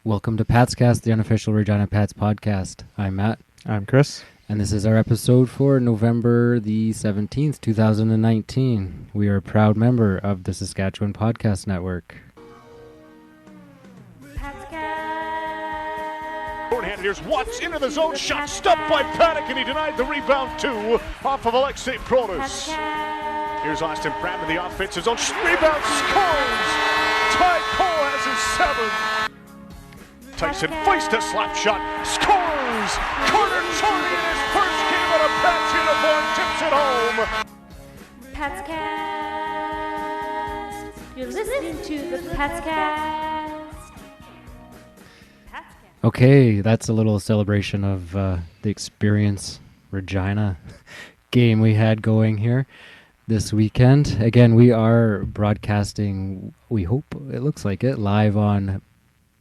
Welcome to Patscast, the unofficial Regina Pats podcast. I'm Matt. I'm Chris. And this is our episode for November the 17th, 2019. We are a proud member of the Saskatchewan Podcast Network. Here's Watts into the zone, shot stopped by Paddock, and he denied the rebound too, off of Alexei Protas. Here's Austin Pratt in the offensive zone, rebound, scores! Ty Cole has his seventh. Tyson Feist a slap shot, scores! Carter Charlie in his first game on a Pats uniform tips it home. Patscast. You're listening to the Patscast. Okay, that's a little celebration of the Experience Regina game we had going here this weekend. Again, we are broadcasting, we hope it looks like it, live on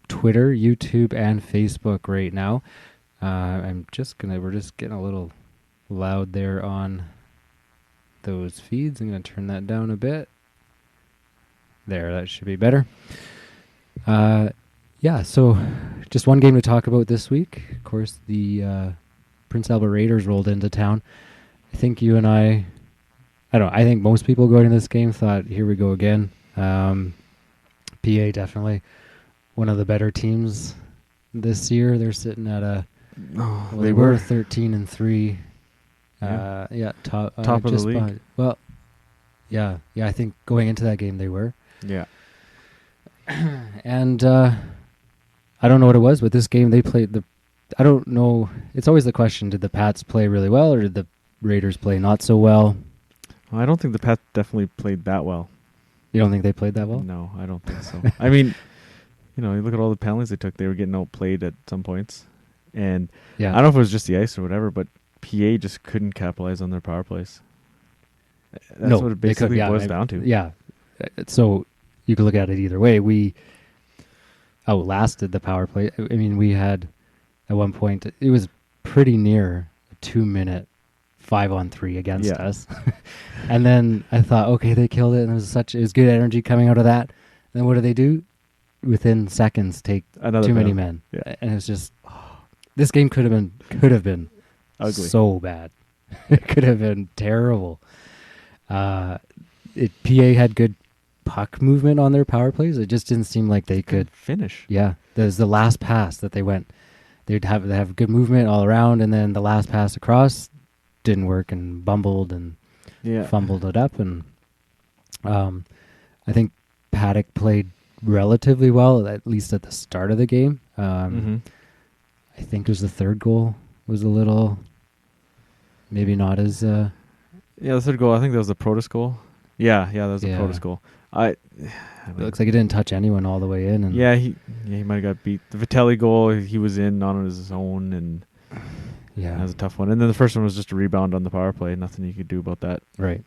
Twitter, YouTube, and Facebook right now. we're just getting a little loud there on those feeds. I'm going to turn that down a bit. There, that should be better. Yeah, so just one game to talk about this week. Of course, the Prince Albert Raiders rolled into town. I think you and I think most people going to this game thought, here we go again. PA definitely one of the better teams this year. They're sitting at they were 13-3. Top of the league. Behind. Well, yeah, I think going into that game they were. Yeah. And I don't know what it was, but this game they played I don't know. It's always the question, did the Pats play really well or did the Raiders play not so well? I don't think the Pats definitely played that well. You don't think they played that well? No, I don't think so. I mean, you look at all the penalties they took. They were getting outplayed at some points. And yeah. I don't know if it was just the ice or whatever, but PA just couldn't capitalize on their power plays. That's what it basically boils down to. Yeah. So you could look at it either way. We outlasted the power play. I mean, we had at one point, it was pretty near a 2-minute 5-on-3 against us. And then I thought, okay, they killed it, and it was good energy coming out of that. And then what do they do? Within seconds, take another too many penalty. men. Yeah. And it was just, this game could have been ugly. So bad. It could have been terrible. PA had good puck movement on their power plays. It just didn't seem like they could finish. Yeah, there's the last pass that they went. They have good movement all around, and then the last pass across didn't work and bumbled and fumbled it up. And I think Paddock played relatively well, at least at the start of the game. I think it was the third goal was a little maybe not as. The third goal. I think that was the Protas goal. Yeah, that was the Protas goal. It looks like it didn't touch anyone all the way in. And he might have got beat. The Vitelli goal, he was in on his own, and that was a tough one. And then the first one was just a rebound on the power play. Nothing you could do about that. Right.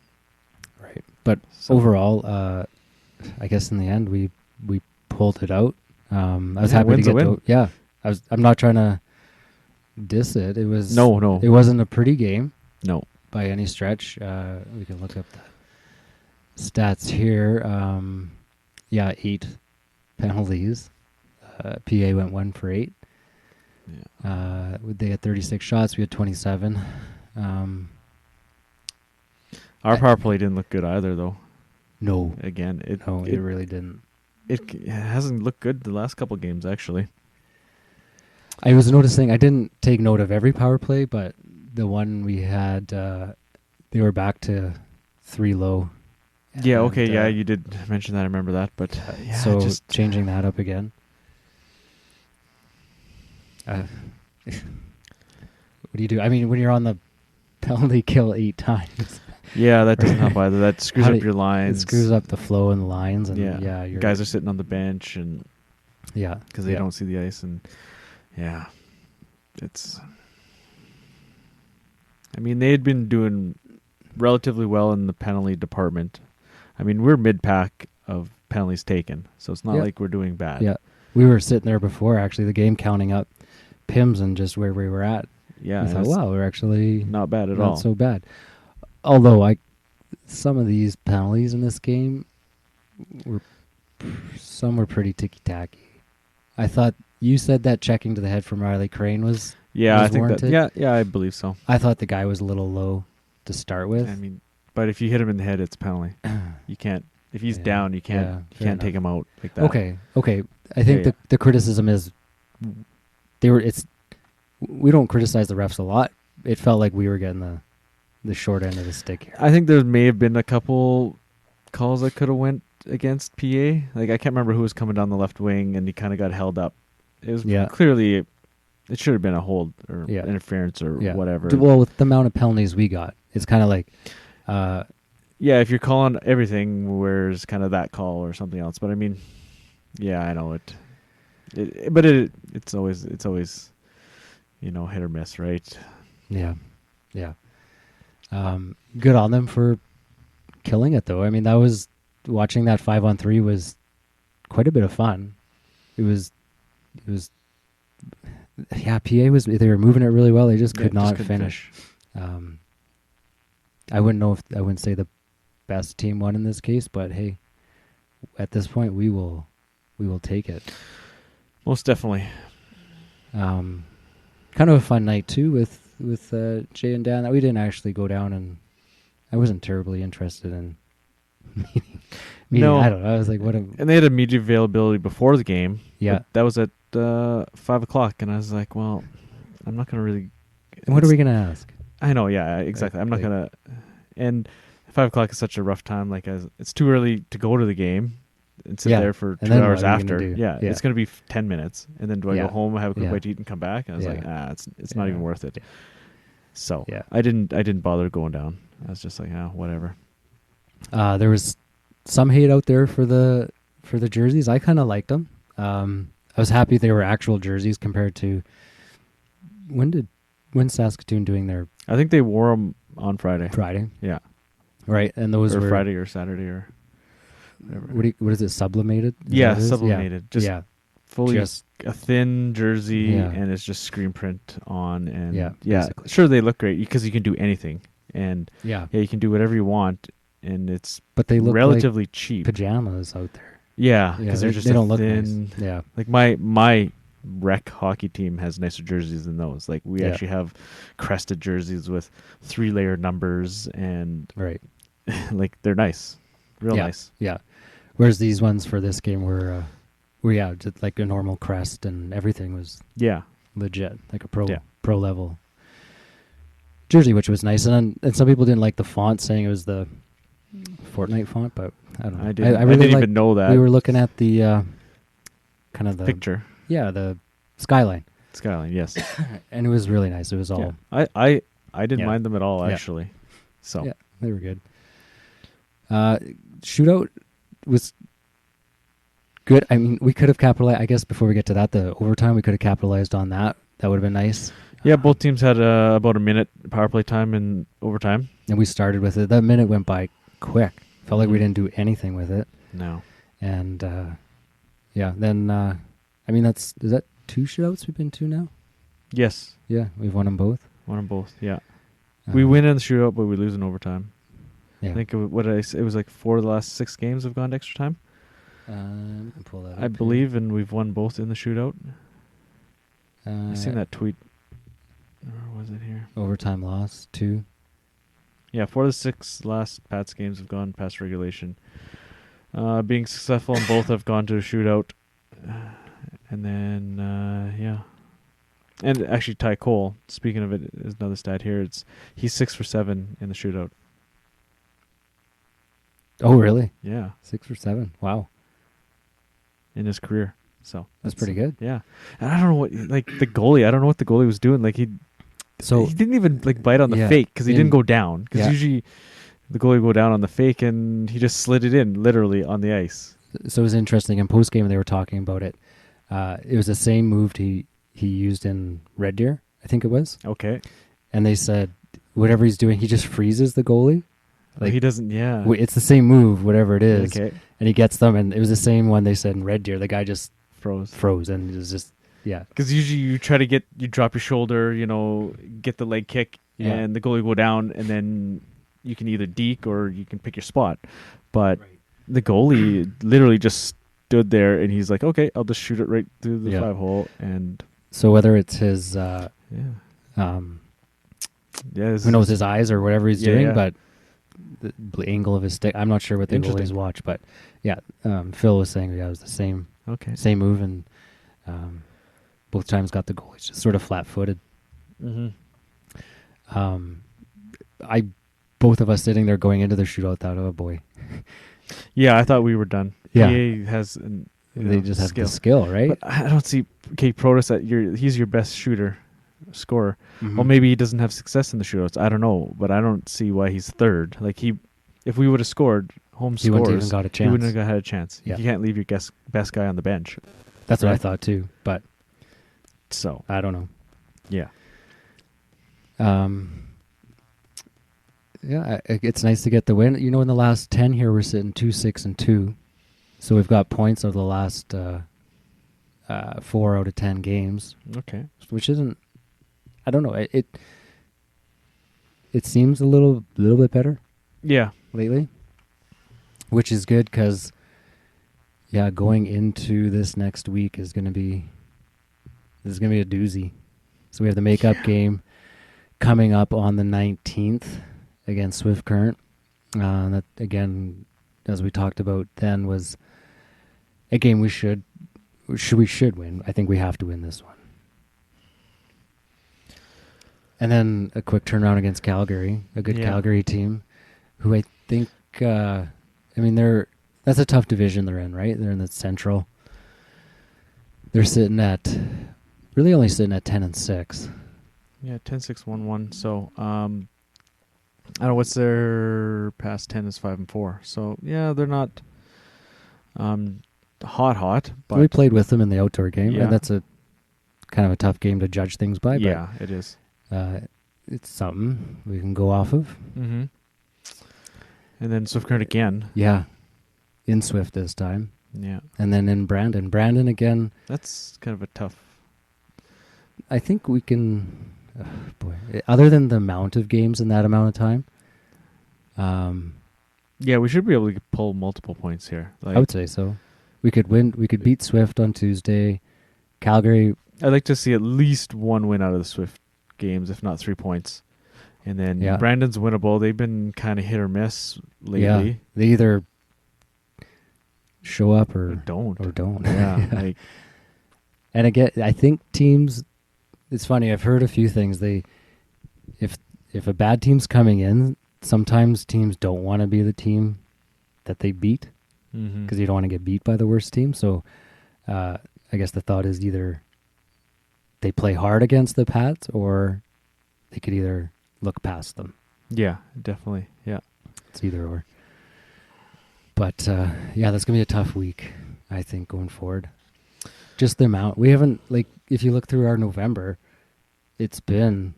But overall, I guess in the end we pulled it out. I was happy to get to. Yeah, I'm not trying to diss it. It was no. It wasn't a pretty game. No, by any stretch. We can look up the stats here. 8 penalties. PA went 1 for 8. Yeah. They had 36 shots. We had 27. Our power play didn't look good either, though. No. Again, it really didn't. It hasn't looked good the last couple games, actually. I was noticing, I didn't take note of every power play, but the one we had, they were back to 3 low. Yeah, okay, you did mention that. I remember that, but so just changing that up again. What do you do? I mean, when you're on the penalty kill 8 times. Yeah, that doesn't help either. That screws up your lines. It screws up the flow in the lines, and your guys are sitting on the bench, and because they don't see the ice, and it's. I mean, they had been doing relatively well in the penalty department. I mean, we're mid-pack of penalties taken, so it's not like we're doing bad. Yeah, we were sitting there before, actually, the game, counting up PIMs and just where we were at. Yeah. I thought, wow, we're actually not bad at all. Not so bad. Although some of these penalties in this game some were pretty ticky-tacky. I thought You said that checking to the head from Riley Crane was I think warranted? that. Yeah, I believe so. I thought the guy was a little low to start with. I mean, but if you hit him in the head, it's a penalty. You can't. If he's down, you can't take him out like that. Okay. I think the criticism is we don't criticize the refs a lot. It felt like we were getting the short end of the stick here. I think there may have been a couple calls that could have went against PA. Like I can't remember who was coming down the left wing, and he kind of got held up. It was clearly it should have been a hold or interference or whatever. Well, with the amount of penalties we got, it's kind of like. If you're calling everything, where's kind of that call or something else? But I mean, I know it. It's always hit or miss, right? Yeah. Good on them for killing it, though. I mean, watching that 5-on-3 was quite a bit of fun. It was. PA they were moving it really well. They just could not finish. I wouldn't say the best team won in this case, but hey, at this point we will take it. Most definitely. Kind of a fun night too with Jay and Dan. We didn't actually go down, and I wasn't terribly interested in meeting. No, I don't know. I was like, what? And they had immediate availability before the game. Yeah, that was at 5:00, and I was like, well, I'm not going to really. And what are we going to ask? I know, yeah, exactly. I'm not gonna. And 5:00 is such a rough time. Like, it's too early to go to the game and sit there for 2 hours after. Yeah, it's gonna be 10 minutes, and then do I go home, have a quick bite to eat, and come back? And I was like, it's not even worth it. So I didn't bother going down. I was just like, whatever. There was some hate out there for the jerseys. I kind of liked them. I was happy they were actual jerseys compared to when's Saskatoon doing their. I think they wore them on Friday. Yeah. Right, and those were Friday or Saturday or whatever. What is it? Sublimated? Sublimated. Yeah. Fully a thin jersey, and it's just screen print on, and basically. Sure, they look great because you can do anything, and you can do whatever you want, and but they look relatively like cheap pajamas out there. Yeah, because they don't look nice. Yeah, like my rec hockey team has nicer jerseys than those. Like we actually have crested jerseys with 3-layer numbers, and like they're nice, real nice. Yeah, whereas these ones for this game were just like a normal crest, and everything was legit, like a pro level jersey, which was nice. And some people didn't like the font, saying it was the Fortnite font, but I don't know. I didn't even know that. We were looking at the kind of the picture. Yeah, the skyline. Yes. And it was really nice. It was all. I didn't mind them at all, actually. So they were good. Shootout was good. I mean, we could have capitalized. I guess before we get to that, the overtime, we could have capitalized on that. That would have been nice. Yeah, both teams had about a minute power play time in overtime. And we started with it. That minute went by quick. Felt like we didn't do anything with it. No. And then I mean, is that 2 shootouts we've been to now? Yes. Yeah, we've won them both. Yeah. We win in the shootout, but we lose in overtime. Yeah. I think it was like 4 of the last 6 games have gone to extra time. We can pull that up. I believe, and we've won both in the shootout. I seen that tweet. Or was it here? Overtime loss, 2. Yeah, 4 of the 6 last Pats games have gone past regulation. Being successful in both have gone to a shootout. And then, And actually, Ty Cole, speaking of it, is another stat here. He's 6 for 7 in the shootout. Oh, really? Yeah. 6 for 7. Wow. In his career. So that's pretty good. Yeah. And I don't know the goalie, I don't know what the goalie was doing. Like he didn't even bite on the fake because he didn't go down. Because usually the goalie would go down on the fake, and he just slid it in literally on the ice. So it was interesting. In post game, they were talking about it. It was the same move he used in Red Deer, I think it was. Okay. And they said whatever he's doing, he just freezes the goalie. Like he doesn't. Yeah. It's the same move, whatever it is. Okay. And he gets them, and it was the same one they said in Red Deer. The guy just froze, and it was just Because usually you try to you drop your shoulder, get the leg kick, and the goalie go down, and then you can either deke or you can pick your spot. But the goalie literally just stood there, and he's like, okay, I'll just shoot it right through the 5-hole. And so whether it's his, who knows, his eyes or whatever he's doing, but the angle of his stick, I'm not sure what they always watch, but Phil was saying it was the same move, and both times got the goal. He's just sort of flat-footed. Mm-hmm. Both of us sitting there going into the shootout thought, oh boy. Yeah, I thought we were done. Yeah, PA has they just have the skill, right? But I don't see Protas he's your best scorer. Mm-hmm. Well, maybe he doesn't have success in the shootouts. I don't know, but I don't see why he's third. Like if we would have scored he wouldn't even got a chance. He wouldn't have had a chance. Yeah. You can't leave your best guy on the bench. That's what I thought too, but so I don't know. Yeah. Yeah, it's nice to get the win. In the last 10 here, we're sitting 2-6-2. So we've got points of the last 4 out of 10 games. Okay. Which isn't, I don't know. It seems a little bit better. Yeah. Lately. Which is good because, going into this next week is going to be a doozy. So we have the makeup game coming up on the 19th. Against Swift Current. That, again, as we talked about then, was a game we should win. I think we have to win this one. And then a quick turnaround against Calgary, a good Calgary team, who I think, that's a tough division they're in, right? They're in the Central. They're only sitting at 10-6. Yeah, 10-6-1-1. So, I don't know what's their past 10 is 5-4. So they're not hot. But we played with them in the outdoor game, and that's a kind of a tough game to judge things by. Yeah, it is. It's something we can go off of. Mm-hmm. And then Swift Current again. Yeah, in Swift this time. Yeah, and then in Brandon. Brandon again. That's kind of a tough. I think we can. Other than the amount of games in that amount of time, we should be able to pull multiple points here. I would say so. We could win. We could beat Swift on Tuesday. Calgary. I'd like to see at least one win out of the Swift games, if not 3 points. And then Brandon's winnable. They've been kind of hit or miss lately. Yeah, they either show up or don't. Yeah. And again, I think teams. It's funny. I've heard a few things. If a bad team's coming in, sometimes teams don't want to be the team that they beat because you don't want to get beat by the worst team. So, I guess the thought is either they play hard against the Pats, or they could either look past them. Yeah, definitely. Yeah, it's either or. But that's gonna be a tough week, I think, going forward. Just the amount we haven't if you look through our November, it's been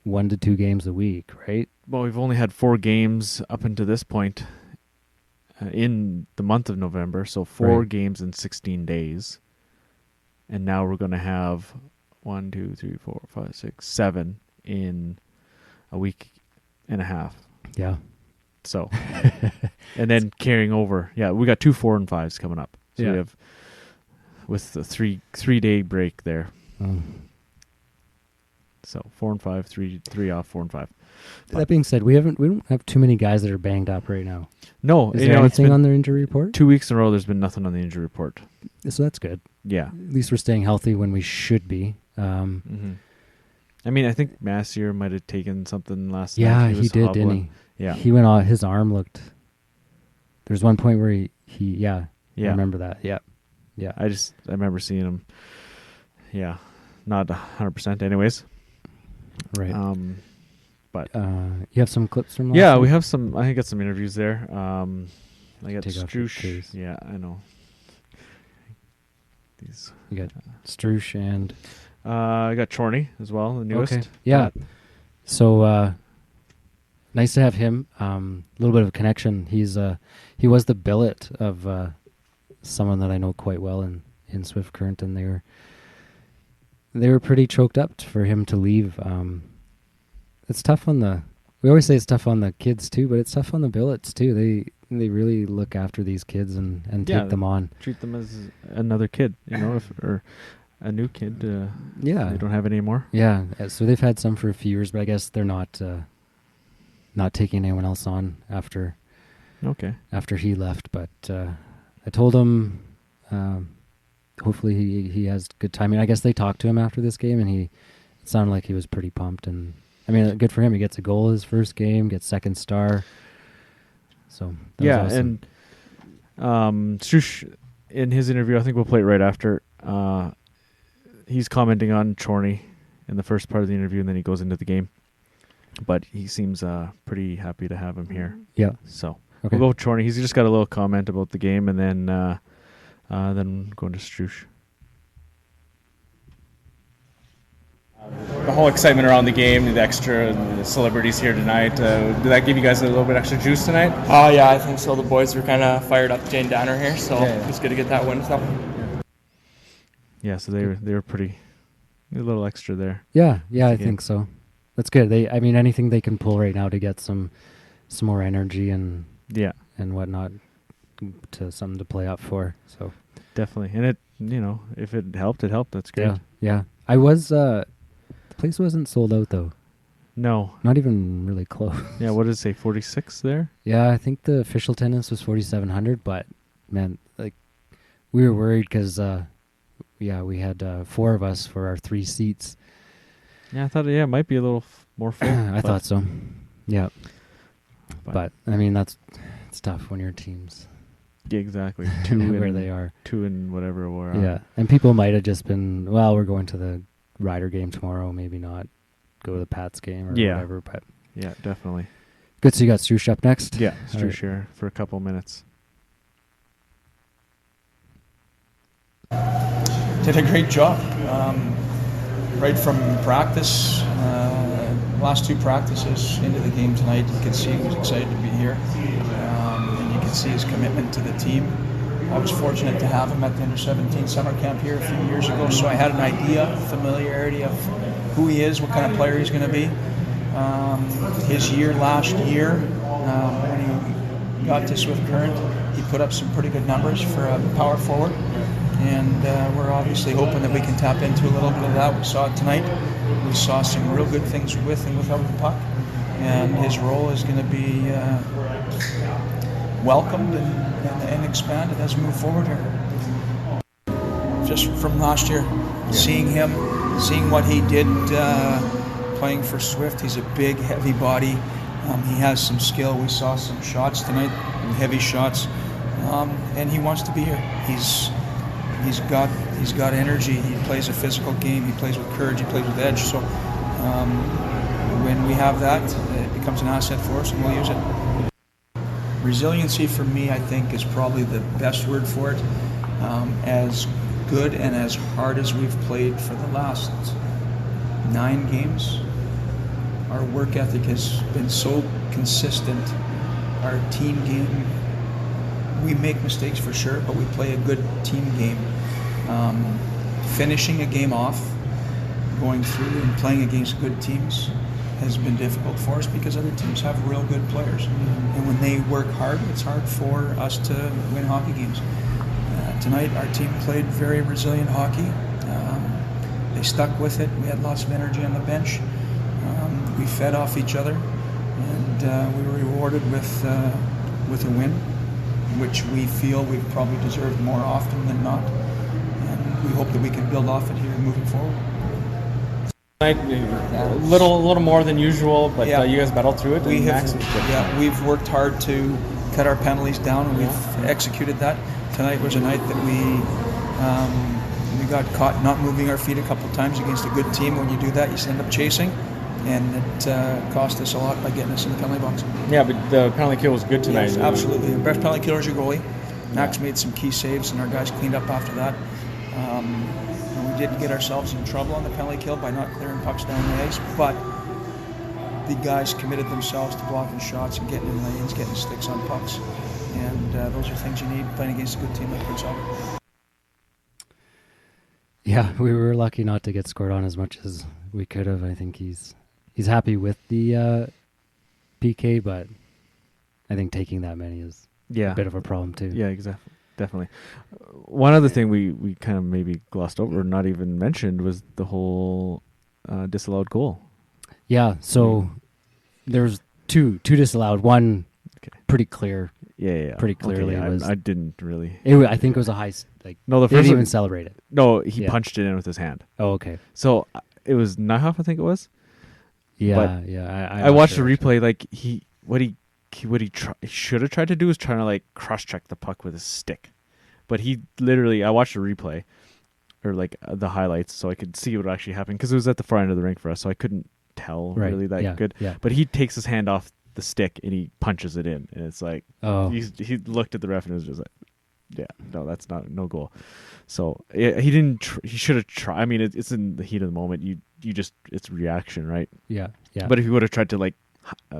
1 to 2 games a week, right? Well, we've only had 4 games up until this point in the month of November, so 4 games in 16 days. And now we're going to have 1, 2, 3, 4, 5, 6, 7 in a week and a half. Yeah. So, and then carrying over. Yeah, we got 2 4 and 5s coming up. So we have with the 3-day break there. So 4 and 5, 3 off, 4 and 5. That being said, we don't have too many guys that are banged up right now. No, is there anything on their injury report? 2 weeks in a row, there's been nothing on the injury report. So that's good. Yeah, at least we're staying healthy when we should be. I think Massier might have taken something last night. Yeah, he did, didn't he? Yeah, he went on. His arm looked. There's one point where he I remember that. Yeah. I remember seeing him. Yeah, not 100%. Anyways. Right. But you have some clips from last week? We have some. I got some interviews there. I got Strush. Yeah, I know. You got Strush and I got Chorney as well, the newest. Okay. Yeah. So nice to have him. A little bit of a connection. He was the billet of someone that I know quite well in Swift Current, and they were pretty choked up for him to leave. It's tough on we always say it's tough on the kids too, but it's tough on the billets too. they really look after these kids and take them on. Treat them as another kid, or a new kid. They don't have any more. Yeah, so they've had some for a few years, but I guess they're not taking anyone else on after he left. But I told him hopefully he has good timing. I guess they talked to him after this game, and it sounded like he was pretty pumped. And I mean, good for him. He gets a goal his first game, gets second star. So that was awesome. And Strush, in his interview, I think we'll play it right after. He's commenting on Chorney in the first part of the interview, and then he goes into the game. But he seems pretty happy to have him here. Yeah. So we'll go with Chorney. He's just got a little comment about the game, and then go into Strush. The whole excitement around the game, the extra celebrities here tonight, did that give you guys a little bit extra juice tonight? Oh, yeah, I think so. The boys were kind of fired up. Jane Danner here, so it was good to get that win. Yeah, so they were pretty a little extra there. Yeah, I think so. That's good. Anything they can pull right now to get some more energy and whatnot to something to play up for. So definitely, and it if it helped, it helped. That's great. Yeah. I was the place wasn't sold out though. No, not even really close. Yeah, what did it say? 46 there? Yeah, I think the official attendance was 4,700. But man, like we were worried because we had 4 of us for our 3 seats. Yeah, I thought it might be a little more full. I thought so. Yeah, but I mean it's tough when your team's exactly 2 where they are 2 and whatever we're yeah, and people might have just been we're going to the Rider game tomorrow, maybe not go to the Pats game or whatever. But yeah, definitely good. So you got Strush up next. Yeah, Strush here for a couple minutes. Did a great job. Right from practice, last 2 practices into the game tonight, you could see he was excited to be here. And you could see his commitment to the team. I was fortunate to have him at the Under-17 summer camp here a few years ago, so I had an idea, familiarity of who he is, what kind of player he's going to be. His year last year, when he got to Swift Current, he put up some pretty good numbers for a power forward. And we're obviously hoping that we can tap into a little bit of that. We saw it tonight. We saw some real good things with and without the puck. And his role is going to be welcomed and expanded as we move forward here. Just from last year, seeing what he did playing for Swift. He's a big, heavy body. He has some skill. We saw some shots tonight, heavy shots. And he wants to be here. He's got energy. He plays a physical game. He plays with courage. He plays with edge. So when we have that, it becomes an asset for us, and we'll use it. Resiliency for me, I think, is probably the best word for it. As good and as hard as we've played for the last 9 games, our work ethic has been so consistent. Our team game, we make mistakes for sure, but we play a good team game. Finishing a game off, going through and playing against good teams has been difficult for us because other teams have real good players. And when they work hard, it's hard for us to win hockey games. Tonight, our team played very resilient hockey. They stuck with it. We had lots of energy on the bench. We fed off each other, and we were rewarded with a win, which we feel we've probably deserved more often than not. And we hope that we can build off it here moving forward. A little more than usual, but you guys battled through it. We've worked hard to cut our penalties down, and we've executed that. Tonight was a night that we got caught not moving our feet a couple of times against a good team. When you do that, you end up chasing, and it cost us a lot by getting us in the penalty box. Yeah, but the penalty kill was good tonight. Yes, absolutely. The best penalty killer is your goalie. Max made some key saves, and our guys cleaned up after that. We didn't get ourselves in trouble on the penalty kill by not clearing pucks down the ice, but the guys committed themselves to blocking shots and getting in lanes, getting sticks on pucks. And those are things you need playing against a good team like Prince Albert. Yeah, we were lucky not to get scored on as much as we could have. I think he's happy with the PK, but I think taking that many is a bit of a problem too. Yeah, exactly. Definitely. One other thing we kind of maybe glossed over or not even mentioned was the whole disallowed goal. Yeah, so there's two disallowed. One pretty clear. Yeah. Pretty clearly. Okay, I didn't really. I think it was a high. No, the first didn't even celebrate it. No, he punched it in with his hand. Oh, okay. So it was Nyhoff, I think it was. Yeah, I watched the replay. Like what he should have tried to do was trying to like cross check the puck with his stick, but he literally. I watched the replay, or like the highlights, so I could see what actually happened because it was at the far end of the rink for us, so I couldn't tell really that good. Yeah. But he takes his hand off the stick and he punches it in, and it's like he looked at the ref and it was just like, yeah, no, that's no goal. So he didn't. He should have tried. I mean, it's in the heat of the moment. You just it's reaction, right? Yeah. But if he would have tried to like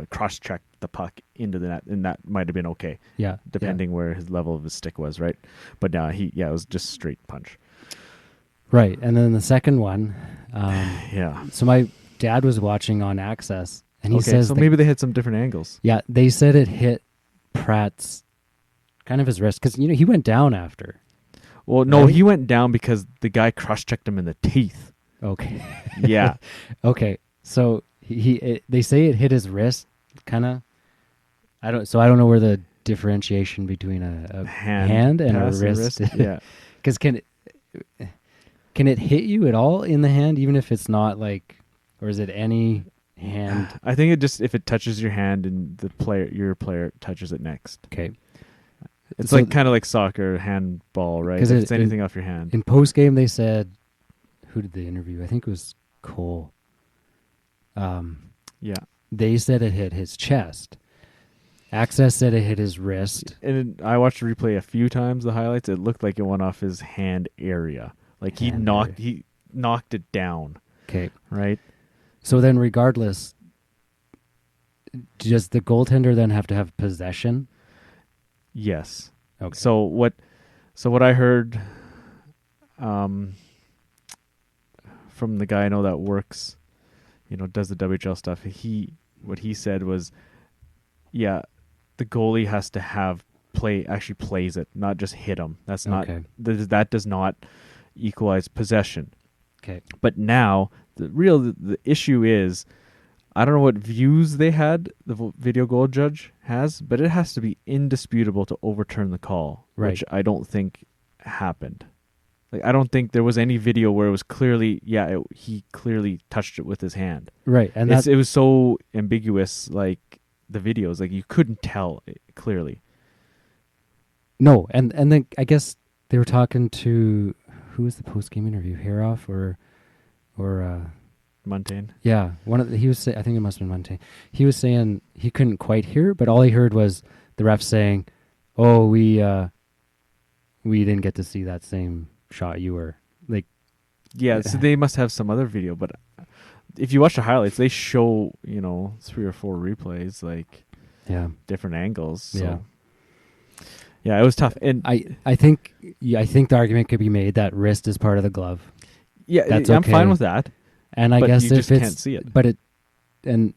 cross check the puck into the net, then that might have been okay. Yeah. Depending where his level of his stick was, right? But now it was just straight punch. Right, and then the second one. Yeah. So my dad was watching on Access, and he says so maybe they had some different angles. Yeah, they said it hit Pratt's kind of his wrist because he went down after. Well, no, he went down because the guy cross-checked him in the teeth. Okay. Yeah. Okay. So they say it hit his wrist, kind of. I don't know where the differentiation between a hand and a wrist. Yeah. Because can it hit you at all in the hand, even if it's not like, or is it any hand? I think if it touches your hand and your player touches it next. Okay. It's like kind of like soccer, handball, right? If it's anything off your hand. In post game, they said, who did they interview? I think it was Cole. Yeah. They said it hit his chest. Access said it hit his wrist. And I watched the replay a few times, the highlights. It looked like it went off his hand area. Like he knocked it down. Okay. Right? So then regardless, does the goaltender then have to have possession? Yes. Okay. So what I heard from the guy I know that works, does the WHL stuff, what he said was, yeah, the goalie has to have actually plays it, not just hit him. That's not that does not equalize possession. Okay. But now the issue is, I don't know what views they had, the video goal judge has, but it has to be indisputable to overturn the call, which I don't think happened. Like, I don't think there was any video where it was clearly, he clearly touched it with his hand. Right. And it was so ambiguous, like the videos, like you couldn't tell clearly. No, and then I guess they were talking to, who was the post-game interview, Haroff or Montaigne. Yeah, I think it must have been Montaigne. He was saying he couldn't quite hear, but all he heard was the ref saying, "Oh, we didn't get to see that same shot you were like." Yeah, so they must have some other video, but if you watch the highlights, they show 3 or 4 replays, like different angles. So. Yeah, it was tough, and I think the argument could be made that wrist is part of the glove. Yeah, I'm fine with that. And I guess you just can't see it. But then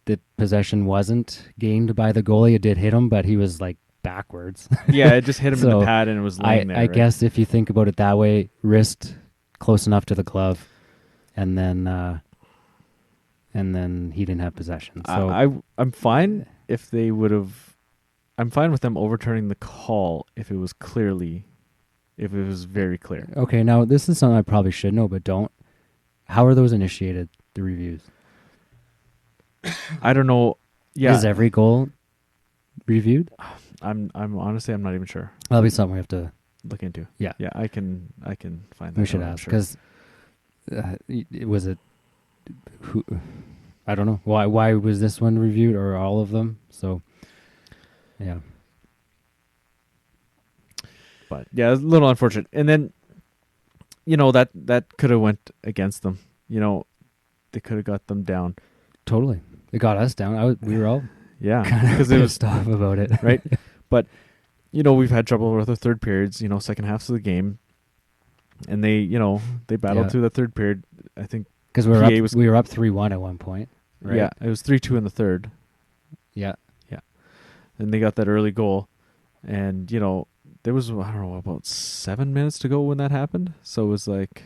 the possession wasn't gained by the goalie. It did hit him, but he was like backwards. Yeah, it just hit him in the pad and it was laying there. I guess if you think about it that way, wrist close enough to the glove, and then he didn't have possession. So I'm fine if they would have. I'm fine with them overturning the call if it was very clear. Okay, now this is something I probably should know, but don't. How are those initiated, the reviews? I don't know. Yeah. Is every goal reviewed? I'm honestly, I'm not even sure. That'll be something we have to look into. Yeah. Yeah, I can find that. We should ask, because was it who? I don't know. Why was this one reviewed, or all of them? So, yeah. But yeah, it's a little unfortunate. And then, that could have went against them. They could have got them down. Totally, it got us down. We were all because it was pissed about it, right? But we've had trouble with the third periods. Second halves of the game, and they battled through the third period. I think because we were up 3-1 at one point. Right? Yeah, it was 3-2 in the third. Yeah. And they got that early goal. And, there was, I don't know, about 7 minutes to go when that happened. So it was like,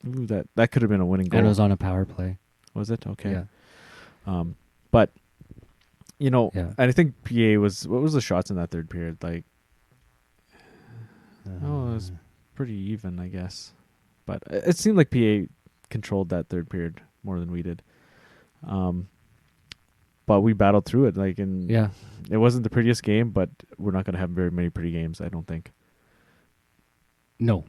ooh, that could have been a winning goal. And it was on a power play. Was it? Okay. Yeah. But, and I think PA what was the shots in that third period? Like, it was pretty even, I guess. But it seemed like PA controlled that third period more than we did. But we battled through it. It wasn't the prettiest game, but we're not going to have very many pretty games, I don't think. No.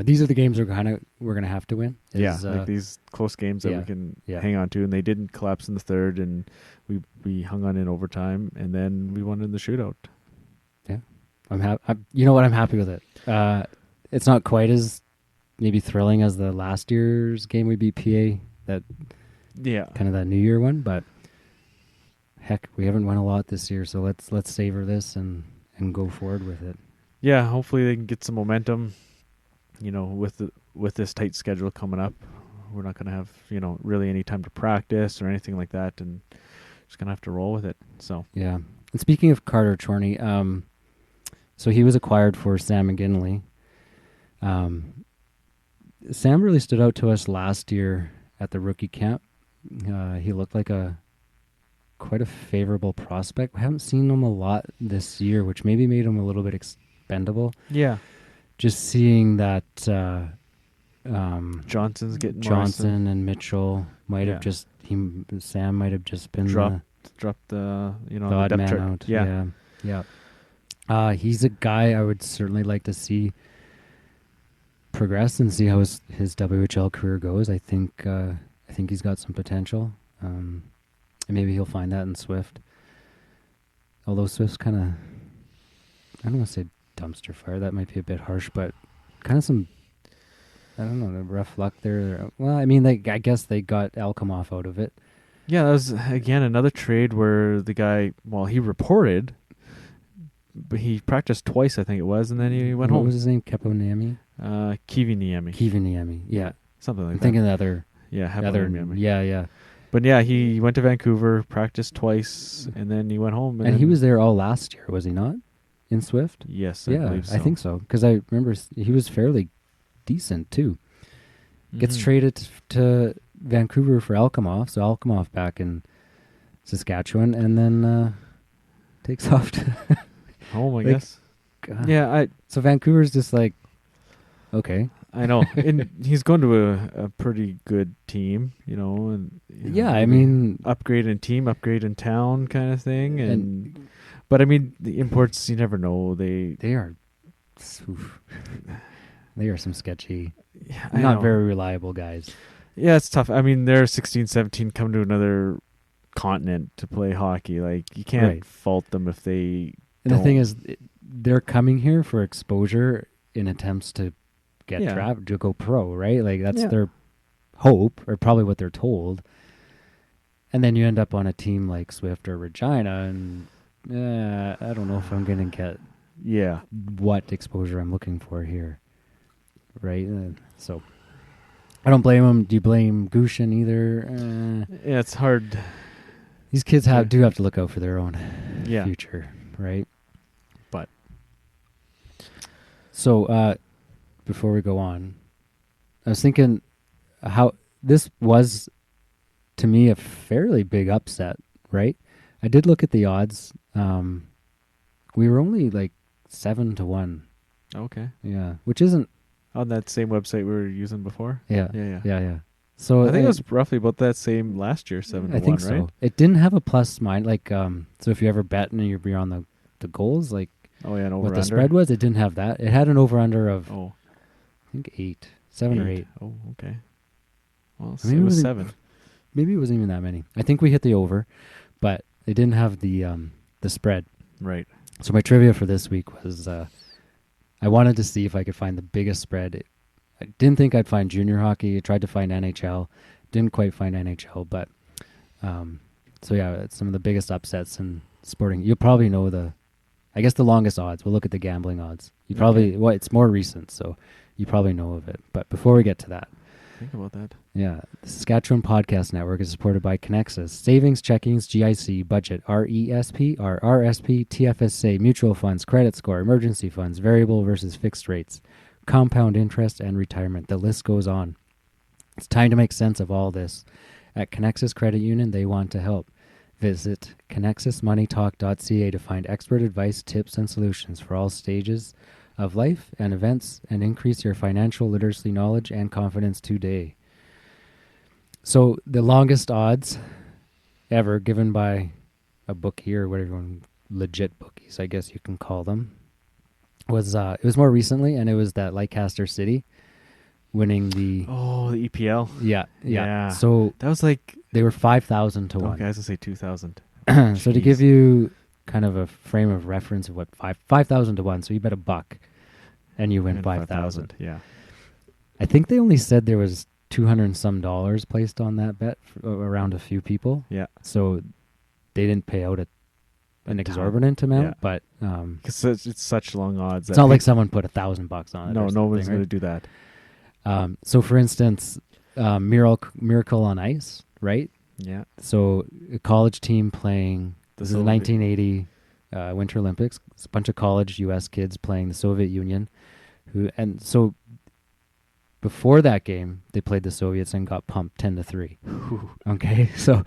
These are the games we're going to have to win. These close games that we can hang on to, and they didn't collapse in the third, and we hung on in overtime, and then we won in the shootout. Yeah, I'm happy. You know what? I'm happy with it. It's not quite as maybe thrilling as the last year's game we beat PA. Kind of that New Year one, but. Heck, we haven't won a lot this year, so let's savor this and go forward with it. Yeah, hopefully they can get some momentum. With this tight schedule coming up, we're not going to have really any time to practice or anything like that, and just going to have to roll with it. So yeah. And speaking of Carter Chorney, so he was acquired for Sam McGinley. Sam really stood out to us last year at the rookie camp. He looked like quite a favorable prospect. We haven't seen him a lot this year, which maybe made him a little bit expendable. Yeah. Just seeing that Johnson's getting Johnson and Mitchell might have just Sam might have just been dropped the the odd man out. Yeah. He's a guy I would certainly like to see progress and see how his WHL career goes. I think he's got some potential. And maybe he'll find that in Swift. Although Swift's kind of, I don't want to say dumpster fire. That might be a bit harsh, but kind of some, I don't know, rough luck there. Well, I mean, I guess they got Alkmaar out of it. Yeah, that was, again, another trade where the guy, he reported, but he practiced twice, I think it was, and then he went home. What was his name? Keponiemi? Kiviniemi. Yeah. Something like I'm that. thinking the other. Yeah. But yeah, he went to Vancouver, practiced twice, and then he went home. And he was there all last year, was he not? In Swift? Yes, I believe so. I think so. Because I remember he was fairly decent, too. Gets traded to Vancouver for Alkmaar, so Alkmaar back in Saskatchewan, and then takes off to home, I guess. God. Yeah, so Vancouver's just like, okay. I know, and he's going to a pretty good team, and I mean, upgrade in team, upgrade in town, kind of thing. But I mean, the imports, you never know. They are some sketchy, not very reliable guys. Yeah, it's tough. I mean, they're 16, 17, come to another continent to play hockey. Like, you can't fault them if they. And the thing is, they're coming here for exposure in attempts to get drafted to go pro, right? Like that's their hope, or probably what they're told. And then you end up on a team like Swift or Regina, and I don't know if I'm going to get what exposure I'm looking for here, right? So I don't blame him. Do you blame Gushin either? Yeah, it's hard. These kids do have to look out for their own future, right? But so. Before we go on, I was thinking how this was, to me, a fairly big upset, right? I did look at the odds. We were only like 7-1. Okay. Yeah, which isn't on that same website we were using before. Yeah. So I think it was roughly about that same last year, 7-1. I think so. Right? It didn't have a plus minus, like so if you ever bet and you're on the goals, like an over what the spread was, it didn't have that. It had an over under of I think 7 or 8. Oh, okay. Well, it was 7. Maybe it wasn't even that many. I think we hit the over, but it didn't have the spread. Right. So my trivia for this week was I wanted to see if I could find the biggest spread. I didn't think I'd find junior hockey. I tried to find NHL. Didn't quite find NHL, but it's some of the biggest upsets in sporting. You'll probably know the longest odds. We'll look at the gambling odds. You probably it's more recent, so you probably know of it. But before we get to that, think about that. Yeah. The Saskatchewan Podcast Network is supported by Connexus, Savings, Checkings, GIC, Budget, RESP, RRSP, TFSA, Mutual Funds, Credit Score, Emergency Funds, Variable versus Fixed Rates, Compound Interest, and Retirement. The list goes on. It's time to make sense of all this. At Connexus Credit Union, they want to help. Visit connexusmoneytalk.ca to find expert advice, tips, and solutions for all stages of life and events, and increase your financial literacy knowledge and confidence today. So the longest odds ever given by a bookie or whatever, legit bookies, I guess you can call them, was it was more recently, and it was that Leicester City winning the the EPL. Yeah. So that was like they were 5,000 to 1. Okay, I was gonna say 2,000. So to give you kind of a frame of reference of what 5,000 to 1, so you bet $1 and you win 5,000. Yeah. I think they only said there was $200 and some placed on that bet around a few people. Yeah. So they didn't pay out an exorbitant amount, but because it's such long odds. It's not like someone put $1,000 on it. No, nobody's going to do that. So, for instance, Miracle on Ice, right? Yeah. So, a college team playing. This is the 1980 Winter Olympics. It's a bunch of college U.S. kids playing the Soviet Union, so before that game they played the Soviets and got pumped 10-3. Okay, so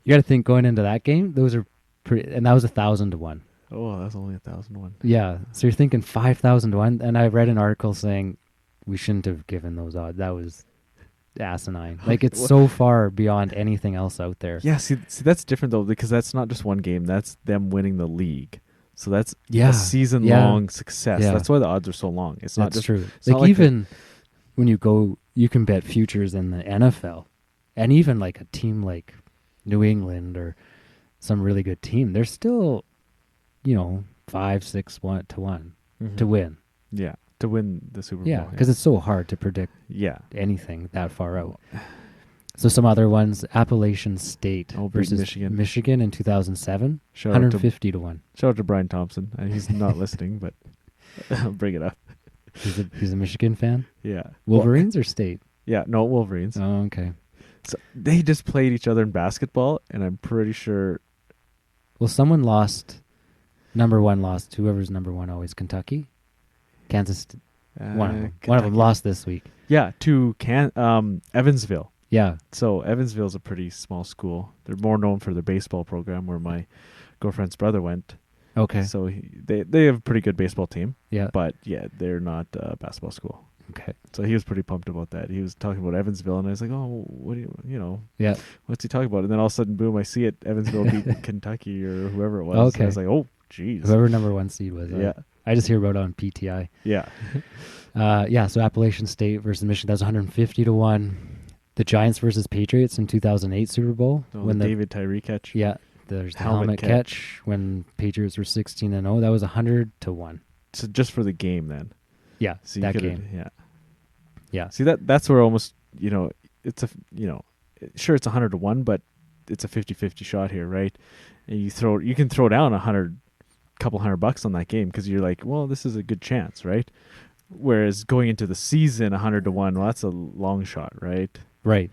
you got to think going into that game, those are pretty, and that was 1,000 to 1. Oh, that's only 1,000 to 1. Yeah, so you're thinking 5,000 to 1, and I read an article saying we shouldn't have given those odds. That was asinine. Like, it's so far beyond anything else out there. Yeah, see that's different though, because that's not just one game. That's them winning the league. So that's a season-long success. Yeah. That's why the odds are so long. It's not just true. Like even when you go, you can bet futures in the NFL, and even like a team like New England or some really good team, they're still, 5-6 to 1 to win. Yeah. To win the Super Bowl. Yeah, because it's so hard to predict anything that far out. So some other ones, Appalachian State versus Michigan in 2007, 150 to 1. Shout out to Brian Thompson. He's not listening, but I'll bring it up. He's a Michigan fan? Yeah. Wolverines or State? Yeah, no, Wolverines. Oh, okay. So they just played each other in basketball, and I'm pretty sure... Well, someone lost. Number one lost. Whoever's number one always. Kentucky? Kansas, one of them lost this week. Yeah, to Evansville. Yeah. So Evansville's a pretty small school. They're more known for their baseball program, where my girlfriend's brother went. Okay. So they have a pretty good baseball team. Yeah. But they're not a basketball school. Okay. So he was pretty pumped about that. He was talking about Evansville, and I was like, "Oh, what do you Yeah. What's he talking about?" And then all of a sudden, boom! I see it. Evansville beat Kentucky or whoever it was. Okay. And I was like, "Oh, geez." Whoever number one seed was. Yeah. I just hear about it on PTI. Yeah. So Appalachian State versus Michigan, that was 150 to 1. The Giants versus Patriots in 2008 Super Bowl. When David Tyree catch. Yeah. There's the helmet catch when Patriots were 16-0. That was 100 to 1. So just for the game then. Yeah, so that game. Yeah. Yeah. See, that's where almost, it's sure it's 100 to 1, but it's a 50-50 shot here, right? And you can throw down couple $100 on that game because you're like, well, this is a good chance, right? Whereas going into the season 100 to 1, well, that's a long shot, right? Right.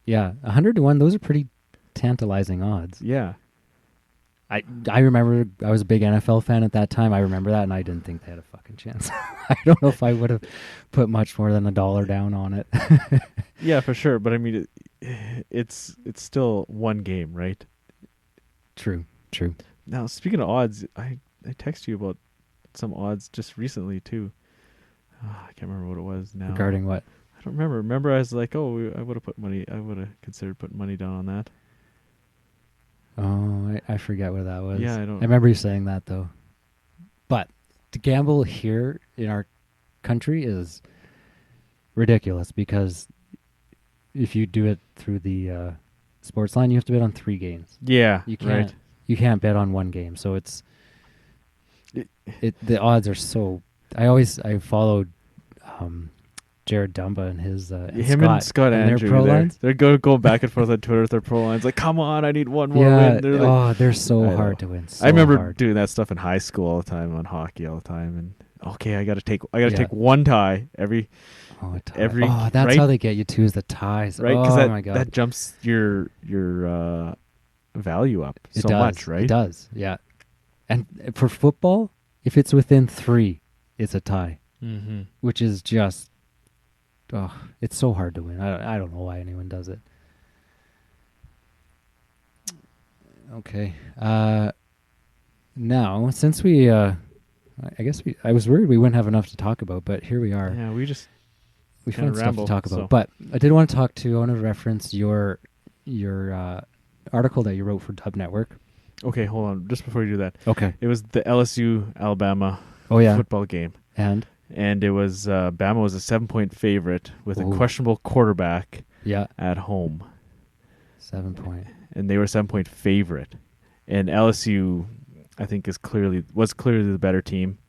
Yeah, 100 to 1, those are pretty tantalizing odds. Yeah. I remember I was a big NFL fan at that time. I remember that, and I didn't think they had a fucking chance. I don't know if I would have put much more than $1 down on it. Yeah, for sure. But I mean, it's still one game, right? True. Now, speaking of odds, I texted you about some odds just recently too. I can't remember what it was now. Regarding what? I don't remember. Remember, I was like, oh, I would have considered putting money down on that. Oh, I forget what that was. Yeah, I remember you saying that though. But to gamble here in our country is ridiculous because if you do it through the sports line, you have to bet on 3 games. Yeah, you can't. Right. You can't bet on one game, so the odds are so. I followed Jared Dumba and his him and Scott Andrew. Their pro lines. They're going back and forth on Twitter with their pro lines. Like, come on, I need one more win. They're so hard to win. So I remember doing that stuff in high school all the time, on hockey all the time, and okay, I got to take one tie every. Oh, a tie. That's how they get you too, is the ties. Right? Because my God. that jumps your value up much, right? It does, yeah. And for football, if it's within 3, it's a tie, which is just, it's so hard to win. I don't know why anyone does it. Okay. Now, since we, I was worried we wouldn't have enough to talk about, but here we are. Yeah, we found stuff to talk about. But I want to reference your article that you wrote for Dub Network. Okay, hold on. Just before you do that. Okay. It was the LSU-Alabama football game. And it was, Bama was a 7-point favorite with a questionable quarterback at home. 7-point. And they were a 7-point favorite. And LSU, I think, was clearly the better team.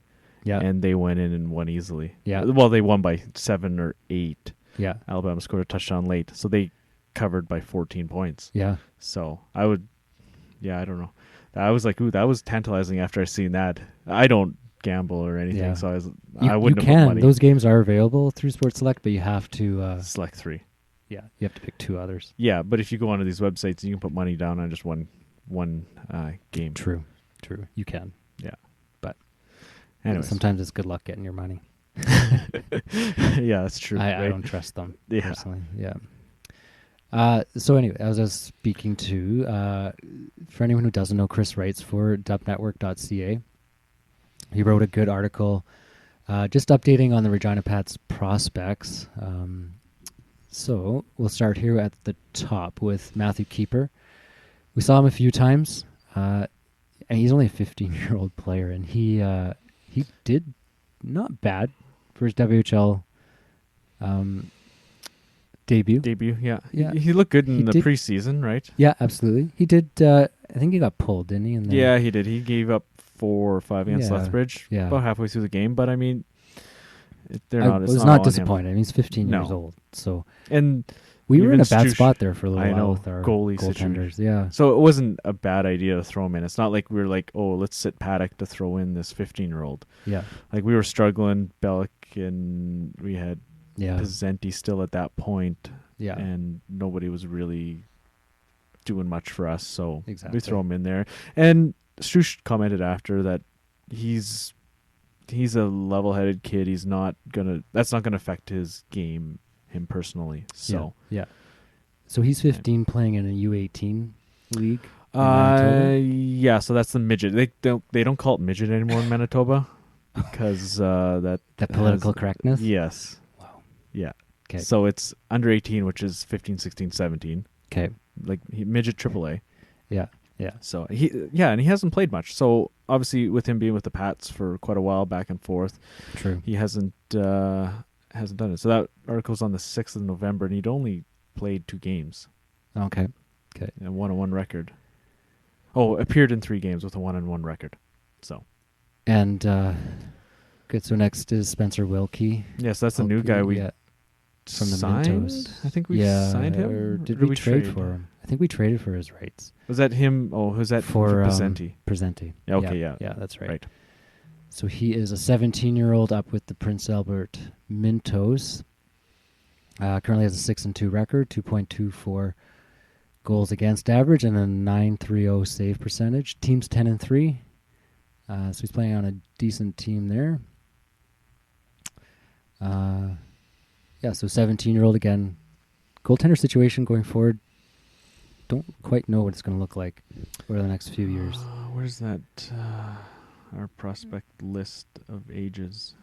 Yeah. And they went in and won easily. Yeah. Well, they won by 7 or 8. Yeah. Alabama scored a touchdown late. So they covered by 14 points. Yeah. So I don't know. I was like, ooh, that was tantalizing after I seen that. I don't gamble or anything, so I wouldn't have put money. Those games are available through Sports Select, but you have to select 3. Yeah, you have to pick 2 others. Yeah, but if you go onto these websites, you can put money down on just one game. True. You can. Yeah, but anyway, sometimes it's good luck getting your money. Yeah, that's true. I don't trust them personally. Yeah. So anyway, as I was speaking to, for anyone who doesn't know, Chris writes for dubnetwork.ca. He wrote a good article just updating on the Regina Pats prospects. So we'll start here at the top with Matthew Keeper. We saw him a few times, and he's only a 15-year-old player, and he did not bad for his WHL debut. Yeah. He looked good in the preseason, right? Yeah, absolutely. He did. I think he got pulled, didn't he? Yeah, he did. He gave up 4 or 5 against Lethbridge about halfway through the game. But I mean, I was not disappointed. I mean, he's 15 years old. So and we were in a bad spot there for a little while with our goaltenders. Yeah. So it wasn't a bad idea to throw him in. It's not like we were like, oh, let's sit Paddock to throw in this 15-year-old. Yeah. Like we were struggling. Bellick and we had Pizzenti still at that point. Yeah. And nobody was really doing much for us. So exactly. We throw him in there. And Strush commented after that he's a level-headed kid. That's not gonna affect his game, him personally. So yeah. So he's 15 playing in a U18 league. Yeah. So that's the midget. They don't call it midget anymore in Manitoba because that political correctness. Yes. Wow. Yeah. Okay. So it's under 18, which is 15, 16, 17. Okay. Like midget AAA. Yeah. Yeah. So and he hasn't played much. So obviously, with him being with the Pats for quite a while, back and forth, true, he hasn't done it. So that article's on the 6th of November, and he'd only played 2 games. Okay. And 1-1 record. Oh, appeared in 3 games with a 1-1 record. So. And good. So next is Spencer Wilkie. Yes, that's the new guy we from the signed? Mintos. I think we signed him. Or did we trade for him? I think we traded for his rights. Was that him? Oh, was that for Pizzenti? Pizzenti. Yeah, okay, yeah. Yeah, that's right. So he is a 17-year-old up with the Prince Albert Mintos. Currently has a 6-2 record, 2.24 goals against average, and a 9.30 save percentage. Team's 10-3. So he's playing on a decent team there. So 17-year-old again. Goaltender situation going forward. Don't quite know what it's going to look like over the next few years. Where's that? Our prospect list of ages.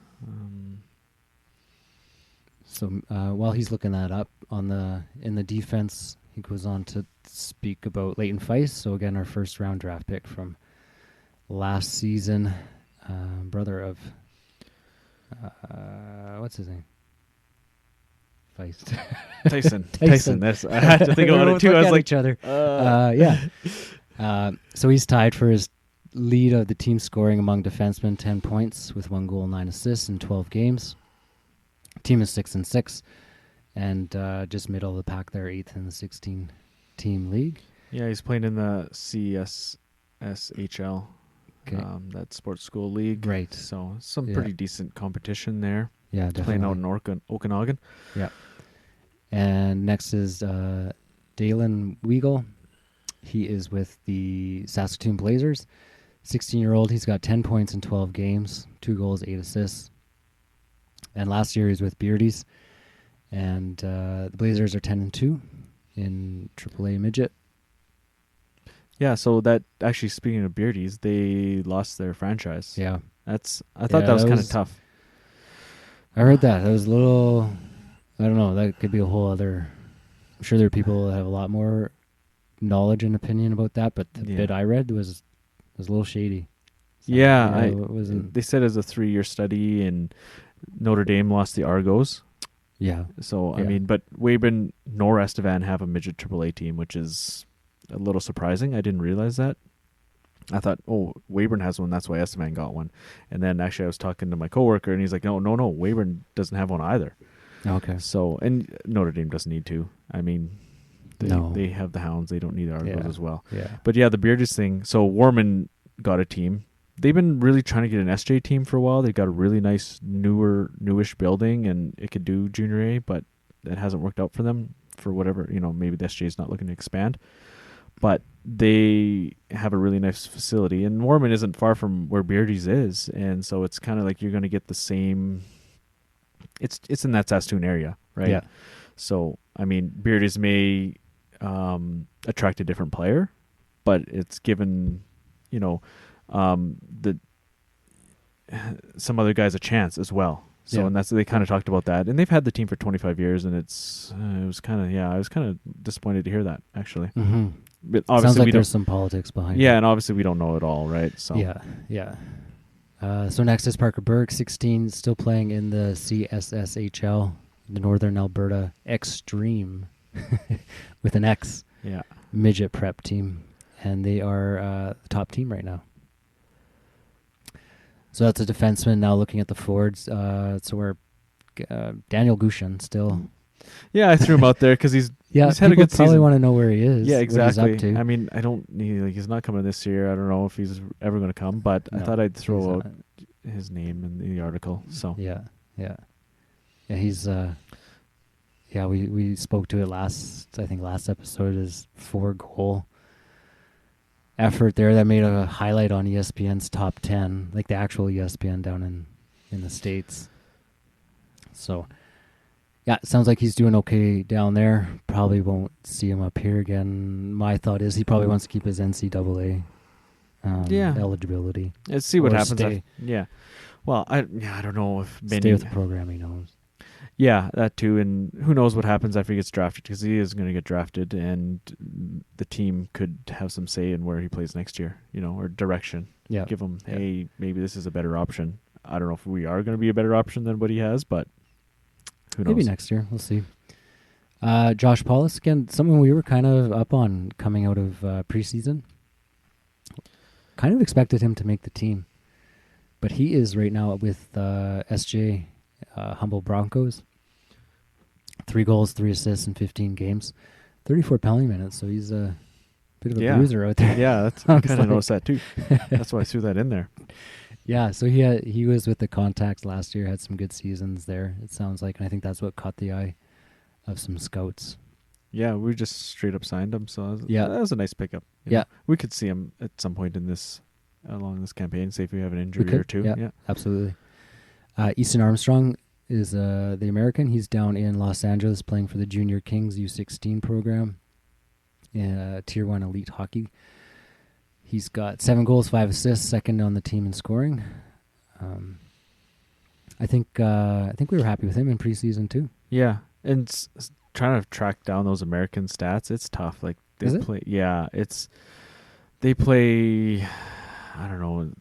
So while he's looking that up in the defense, he goes on to speak about Leighton Feist. So again, our first round draft pick from last season, brother of what's his name? Feist. Tyson. I had to think about it too. I was like, each other. So he's tied for his lead of the team scoring among defensemen, 10 points with 1 goal, 9 assists in 12 games. Team is 6-6, and just middle of the pack there, 8th in the 16-team league. Yeah, he's playing in the CSSHL, that sports school league. Right. So some pretty decent competition there. Yeah, definitely. Playing out in Okanagan. Yeah. And next is Dalen Weigel. He is with the Saskatoon Blazers. 16-year-old. He's got 10 points in 12 games, 2 goals, 8 assists. And last year he was with Beardies. And the Blazers are 10-2 in AAA midget. Yeah, so that actually, speaking of Beardies, they lost their franchise. Yeah. I thought that was kind of tough. I heard that. That was a little, I don't know, that could be a whole other, I'm sure there are people that have a lot more knowledge and opinion about that, but the bit I read was a little shady. So, it wasn't. They said it was a 3-year study, and Notre Dame lost the Argos. Yeah. So, I mean, but Weyburn nor Estevan have a midget AAA team, which is a little surprising. I didn't realize that. I thought, Weyburn has one, that's why Estevan got one. And then actually I was talking to my coworker, and he's like, no, Weyburn doesn't have one either. Okay. So, and Notre Dame doesn't need to. I mean, they have the Hounds. They don't need the Argos as well. Yeah. But yeah, the Beardies thing. So Warman got a team. They've been really trying to get an SJ team for a while. They've got a really nice newish building, and it could do Junior A, but it hasn't worked out for them for whatever, maybe the SJ is not looking to expand. But they have a really nice facility, and Warman isn't far from where Beardies is, and so it's kind of like you're going to get the same. It's in that Saskatoon area, right? Yeah. So I mean, Beardies may attract a different player, but it's given some other guys a chance as well. So and they kind of talked about that, and they've had the team for 25 years, and it was kind of I was kind of disappointed to hear that actually. Mm-hmm. But obviously sounds like there's some politics behind it. Yeah, and obviously we don't know it all, right? So yeah. So next is Parker Burke, 16, still playing in the CSSHL, the Northern Alberta Extreme, with an X. Yeah. Midget prep team, and they are the top team right now. So that's a defenseman. Now looking at the forwards, so we're Daniel Gushin still. Yeah, I threw him out there because he's had a good season. Probably want to know where he is. Yeah, exactly. What he's up to. I mean, he's not coming this year. I don't know if he's ever going to come, but I thought I'd throw out his name in the article. So yeah. He's we spoke to it last episode. His 4-goal effort there that made a highlight on ESPN's top 10, like the actual ESPN down in the States. So. Yeah, it sounds like he's doing okay down there. Probably won't see him up here again. My thought is he probably wants to keep his NCAA eligibility. Let's see what happens. Well, I don't know if stay with the program he knows. Yeah, that too, and who knows what happens after he gets drafted, because he is going to get drafted, and the team could have some say in where he plays next year, or direction. Yeah, give him, hey, maybe this is a better option. I don't know if we are going to be a better option than what he has, but. Who knows? Maybe next year. We'll see. Josh Paulus, again, someone we were kind of up on coming out of preseason. Kind of expected him to make the team. But he is right now with SJ Humboldt Broncos. 3 goals, 3 assists in 15 games. 34 penalty minutes, so he's a bit of a bruiser out there. Yeah, I kind of noticed that too. That's why I threw that in there. Yeah, so he was with the Contacts last year, had some good seasons there, it sounds like, and I think that's what caught the eye of some scouts. Yeah, we just straight up signed him, so that was a nice pickup. Yeah. We could see him at some point along this campaign, say if we have an injury or two. Yeah, absolutely. Easton Armstrong is the American. He's down in Los Angeles playing for the Junior Kings U16 program in Tier 1 Elite Hockey. He's got 7 goals, 5 assists, second on the team in scoring. I think we were happy with him in preseason too. Yeah, and trying to track down those American stats, it's tough. Like they play, they play. I don't know,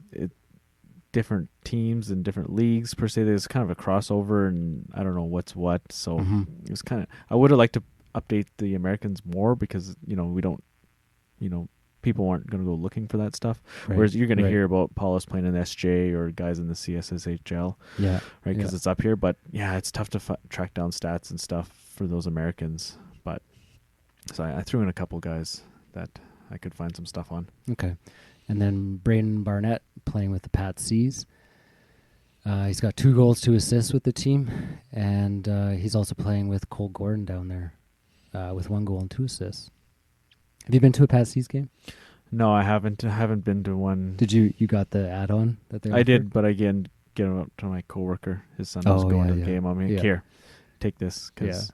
different teams and different leagues per se. There's kind of a crossover, and I don't know what's what. So it was kind of. I would have liked to update the Americans more because we don't, people aren't going to go looking for that stuff. Right. Whereas you're going to hear about Paulus playing in SJ or guys in the CSSHL, right? Because it's up here. But yeah, it's tough to track down stats and stuff for those Americans. But so I threw in a couple guys that I could find some stuff on. Okay, and then Braden Barnett playing with the Pat Seas. He's got 2 goals, 2 assists with the team, and he's also playing with Cole Gordon down there with 1 goal and 2 assists. Have you been to a Pat C's game? No, I haven't. I haven't been to one. Did you got the add-on that they offered? I did, but again, get him up to my coworker. His son was going to the game. I'm like, here, take this, because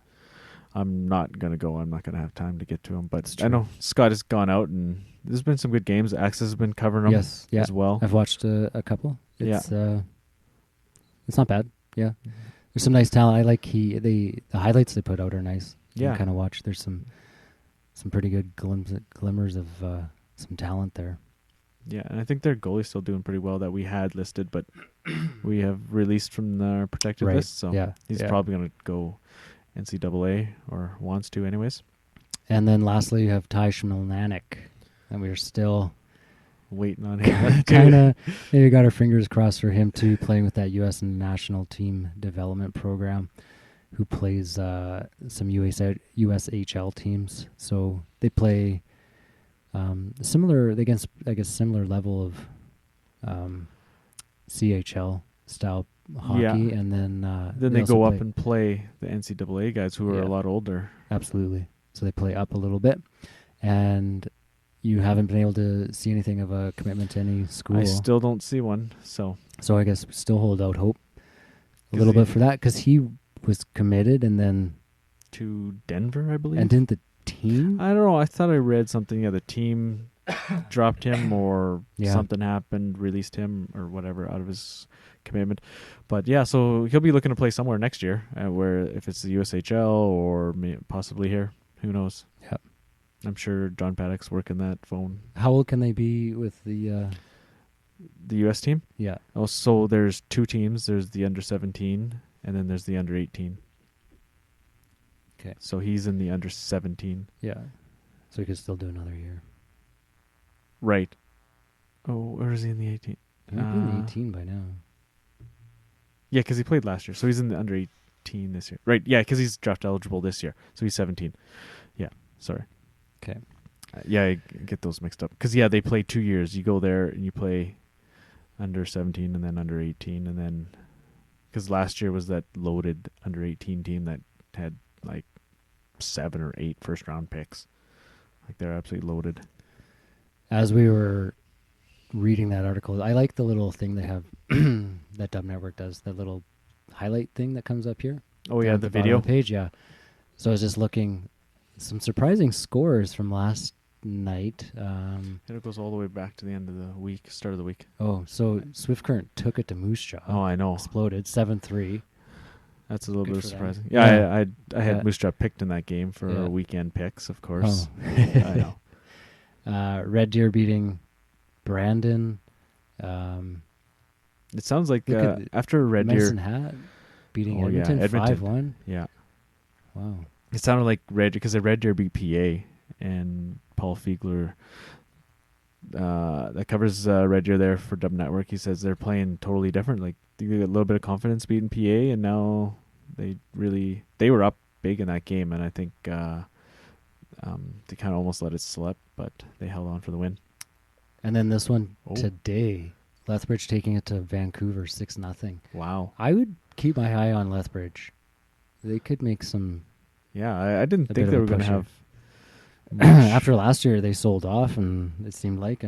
I'm not going to go. I'm not going to have time to get to him. But I know Scott has gone out, and there's been some good games. Access has been covering them as well. I've watched a couple. It's not bad. Yeah. There's some nice talent. I like the highlights they put out are nice. You can kind of watch. There's some pretty good glimmers of some talent there. Yeah, and I think their goalie's still doing pretty well that we had listed, but we have released from the protected list, so he's probably going to go NCAA or wants to anyways. And then lastly, you have Ty Schmilnanek, and we're still waiting on him. Kind of maybe got our fingers crossed for him too, playing with that U.S. national team development program, who plays some USHL teams. So they play similar level of CHL style hockey, and then they go up and play the NCAA guys who are a lot older. Absolutely. So they play up a little bit, and you haven't been able to see anything of a commitment to any school. I still don't see one, so I guess still hold out hope a little bit for that, because he was committed and then to Denver, I believe. And didn't the team? I don't know. I thought I read something. Yeah, the team dropped him, or something happened, released him, or whatever out of his commitment. But yeah, so he'll be looking to play somewhere next year, where if it's the USHL or possibly here, who knows? Yeah, I'm sure John Paddock's working that phone. How old can they be with the U.S. team? Yeah. Oh, so there's 2 teams. There's the under 17, and then there's the under 18. Okay. So he's in the under 17. Yeah. So he could still do another year. Right. Oh, or is he in the 18? He'd be in the 18 by now. Yeah, because he played last year. So he's in the under 18 this year. Right, yeah, because he's draft eligible this year. So he's 17. Yeah, sorry. Okay. I get those mixed up. Because, they play 2 years. You go there and you play under 17 and then under 18. And then, because last year was that loaded under 18 team that had like 7 or 8 first-round picks. Like, they're absolutely loaded. As we were reading that article, I like the little thing they have that Dub Network does, that little highlight thing that comes up here. Oh, yeah, the video page, yeah. So I was just looking, some surprising scores from last night. It goes all the way back to the end of the week, start of the week. Oh, so Swift Current took it to Moose Jaw. Oh, I know. Exploded, 7-3. That's a little bit surprising. Yeah, I had Moose Jaw picked in that game for weekend picks, of course. Oh. I know. Red Deer beating Brandon. It sounds like after Red Medicine Deer Hat beating Edmonton 5-1. Yeah. Wow. It sounded like Red Deer, because the Red Deer beat PA, and Paul Fiegler that covers Red Deer there for Dub Network. He says they're playing totally different. Like, they got a little bit of confidence beating PA, and now they were up big in that game, and I think they kind of almost let it slip, but they held on for the win. And then this one today, Lethbridge taking it to Vancouver 6-0. Wow. I would keep my eye on Lethbridge. They could make some. Yeah, I didn't think they were going to have. After last year, they sold off, and it seemed like,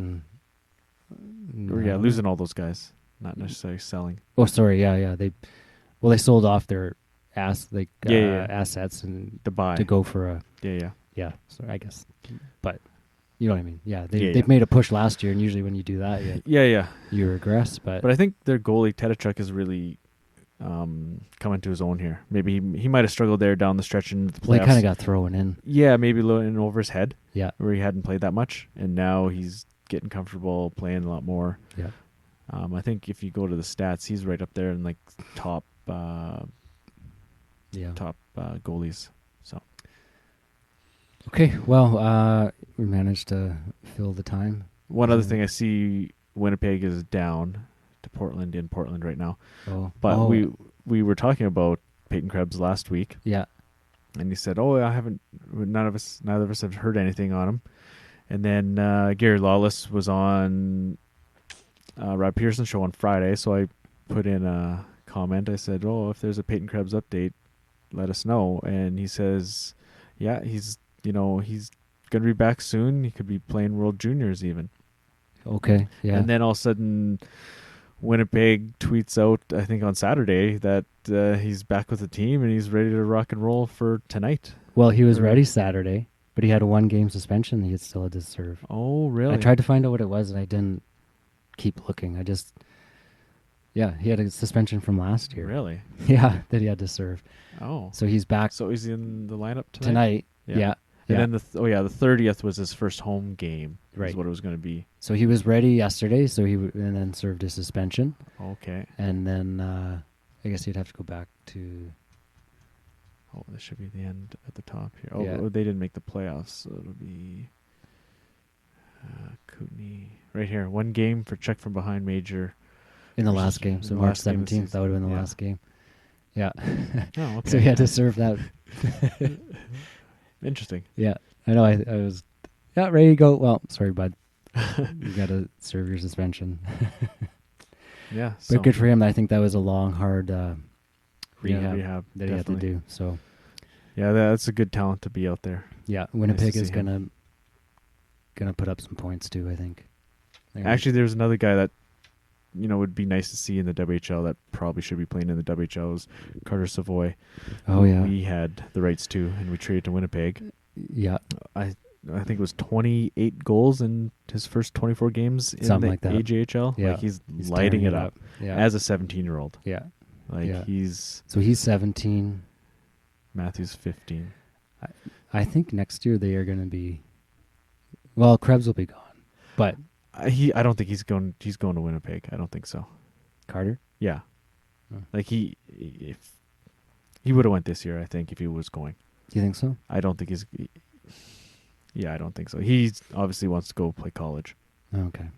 losing all those guys, not necessarily selling. Oh, sorry, yeah. They sold off their assets and to go for a yeah. So I guess, but you know what I mean. Yeah, they've made a push last year, and usually when you do that, you regress. But I think their goalie Tedachuk is really coming to his own here. Maybe he might have struggled there down the stretch in the playoffs. Well, he kind of got thrown in. Yeah, maybe a little in over his head. Yeah, where he hadn't played that much, and now he's getting comfortable playing a lot more. Yeah, I think if you go to the stats, he's right up there in like top goalies. So. Okay, well, we managed to fill the time. One other thing, I see Winnipeg is down to Portland in Portland right now. Oh, but we were talking about Peyton Krebs last week. Yeah, and he said, neither of us have heard anything on him. And then Gary Lawless was on Rob Pearson's show on Friday, so I put in a comment. I said, "Oh, if there's a Peyton Krebs update, let us know." And he says, "Yeah, he's gonna be back soon. He could be playing World Juniors even." Okay, yeah. And then all of a sudden, Winnipeg tweets out, I think on Saturday, that he's back with the team and he's ready to rock and roll for tonight. Well, he was ready Saturday, but he had a 1-game suspension that he still had to serve. Oh, really? I tried to find out what it was, and I didn't keep looking. he had a suspension from last year. Really? Yeah, that he had to serve. Oh. So he's back. So he's in the lineup tonight? Tonight, yeah. And then the 30th was his first home game. Right. Is what it was going to be. So he was ready yesterday, and then served his suspension. Okay. And then I guess he'd have to go back to... Oh, this should be the end at the top here. Oh, yeah. They didn't make the playoffs, so it'll be Kootenay. Right here, 1 game for check from behind major. In the last game, so March 17th, that would have been the last game. Yeah. Oh, okay. So he had to serve that. Interesting. Yeah, I know. I was ready to go. Well, sorry, bud. You got to serve your suspension. Yeah. But good for him. I think that was a long, hard rehab that he had to do. So. Yeah, that's a good talent to be out there. Yeah, Winnipeg is gonna put up some points too, I think. Actually, there's another guy that would be nice to see in the WHL that probably should be playing in the WHL is Carter Savoy. Oh, yeah. We had the rights to, and we traded to Winnipeg. Yeah. I think it was 28 goals in his first 24 games in something the like that. AJHL. Yeah. Like he's lighting it up as a 17-year-old. Yeah. He's... So he's 17. Matthew's 15. I think next year they are going to be... Well, Krebs will be gone, but... I don't think he's going to Winnipeg. I don't think so. Carter? Yeah. Like he would have went this year, I think, if he was going. Do you think so? I don't think he's... Yeah, I don't think so. He obviously wants to go play college. Okay.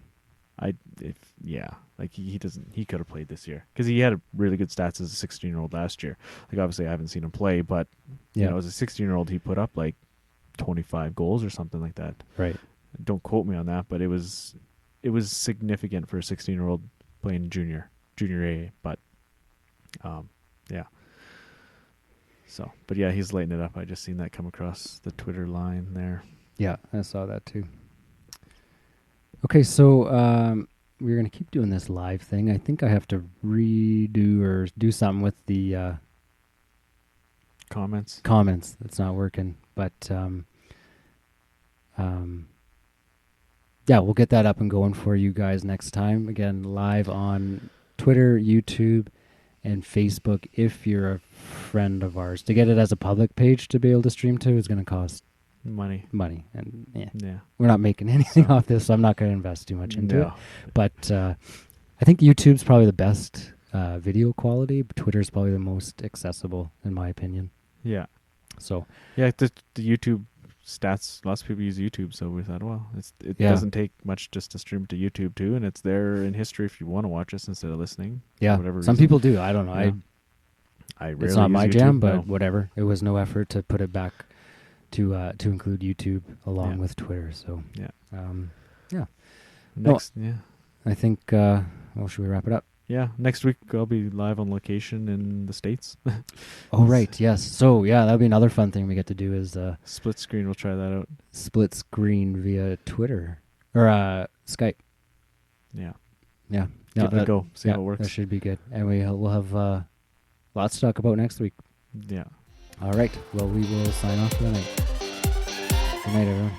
He doesn't. He could have played this year because he had really good stats as a 16-year-old last year. Like obviously I haven't seen him play, but as a 16-year-old he put up like 25 goals or something like that. Right. Don't quote me on that, but it was significant for a 16-year-old playing junior A. But yeah. So, but yeah, he's lighting it up. I just seen that come across the Twitter line there. Yeah, I saw that too. Okay, so we're going to keep doing this live thing. I think I have to redo or do something with the comments. It's not working, but yeah, we'll get that up and going for you guys next time. Again, live on Twitter, YouTube, and Facebook. If you're a friend of ours, to get it as a public page to be able to stream to is going to cost money, and we're not making anything off this, so I'm not going to invest too much into it. But I think YouTube's probably the best video quality, but Twitter's probably the most accessible, in my opinion. Yeah. So yeah, the YouTube stats. Lots of people use YouTube, so we thought, well, it doesn't take much just to stream to YouTube too, and it's there in history if you want to watch us instead of listening. Yeah, whatever some people do. I don't know. Yeah. I rarely it's not my YouTube, jam, but whatever. It was no effort to put it back to include YouTube along with Twitter. So I think. Should we wrap it up? Yeah, next week I'll be live on location in the States. Oh, right, yes. So, yeah, that'll be another fun thing we get to do is... split screen, we'll try that out. Split screen via Twitter. Or Skype. Yeah. Yeah. Give it a go, see how it works. That should be good. And we'll have lots to talk about next week. Yeah. All right. Well, we will sign off for the night. Good night, everyone.